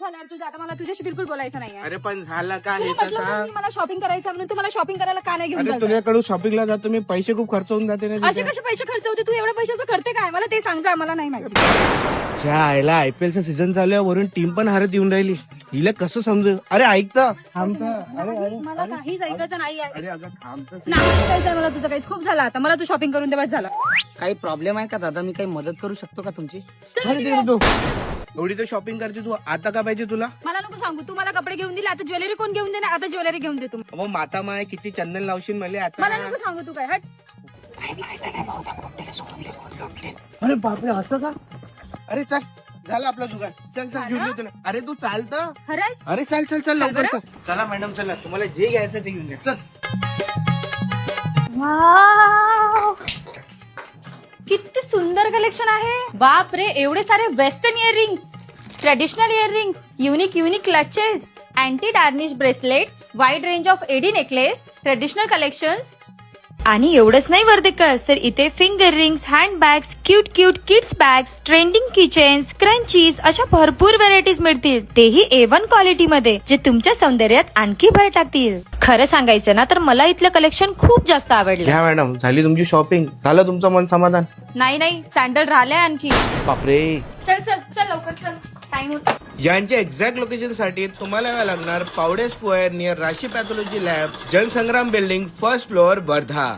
झालं यार तुझं, आता मला तुझ्याशी बिलकुल बोलायचं नाही. अरे पण झाला का हे तुला तर म्हटलं होतं सांग. मी मला शॉपिंग करायचं म्हणून, तू मला शॉपिंग करायला का नाही घेऊन अरे जात? तुझ्याकडून शॉपिंगला जातो मी, पैसे खूप खर्च होऊन जाते ना असे तिथे. कसे पैसे खर्च होते? तू एवढ्या पैशाचं करते काय? मला ते सांग जा, मला नाही माहिती. आयला आयपीएलचा सीझन चालू आहे, वरून टीम पण हारत येऊन राहिली. हिला कसं समजू? अरे ऐकतं थांबतं. अरे मला काहीच ऐकायचं नाही आहे. अरे अगं थांबतं. नाही ऐकायचंय मला तुझं काहीच. खूप झालं आता, मला तू शॉपिंग करून दे, बस झालं. काही प्रॉब्लेम आहे का दादा? मी काही मदत करू शकतो का तुमची? अरे दे तू एवढी तर शॉपिंग करते तू, आता का पाहिजे तुला? मला नको सांगू, तू मला कपडे घेऊन दिले, आता ज्वेलरी कोण घेऊन देणार? आता ज्वेलरी घेऊन दे तू. मग माता माय किती चंदन लावशील मला मला आता. नको सांगू, तू काय हट. अरे बापरे असं का? अरे चल झालं आपला जुगाड. चल चल घेऊन ये तुला. अरे तू चालतं. खरंच? अरे चल चल चल लवकर चल. चला मॅडम चला, तुम्हाला जे घ्यायचं ते घेऊन घ्या. चल. वाव, किती सुंदर कलेक्शन आहे. बाप रे, एवढे सारे western earrings, traditional earrings, unique clutches, anti tarnish bracelets, wide range of AD necklace, traditional collections. आणि एवढंच नाही वर्धेकर्स, तर इथे finger rings, hand bags, cute kids bags, trending keychains, scrunchies अशा भरपूर व्हरायटीज मिळतील, तेही A1 क्वालिटी मध्ये, जे तुमच्या सौंदर्यात आणखी भर टाकतील. खरं सांगायचं ना तर मला इथलं कलेक्शन खूप जास्त आवडलं. घ्या मॅडम, झाली तुमची शॉपिंग, झालं तुमचं मन समाधान. नाही सँडल राहिलंय आणखी. बापरे. चल लवकर चल, टाइम होता. यांच्या एक्झॅक्ट लोकेशन साठी तुम्हाला यावं लागणार Pawde square near Rashi pathology lab, Jansangram building, first floor, Wardha.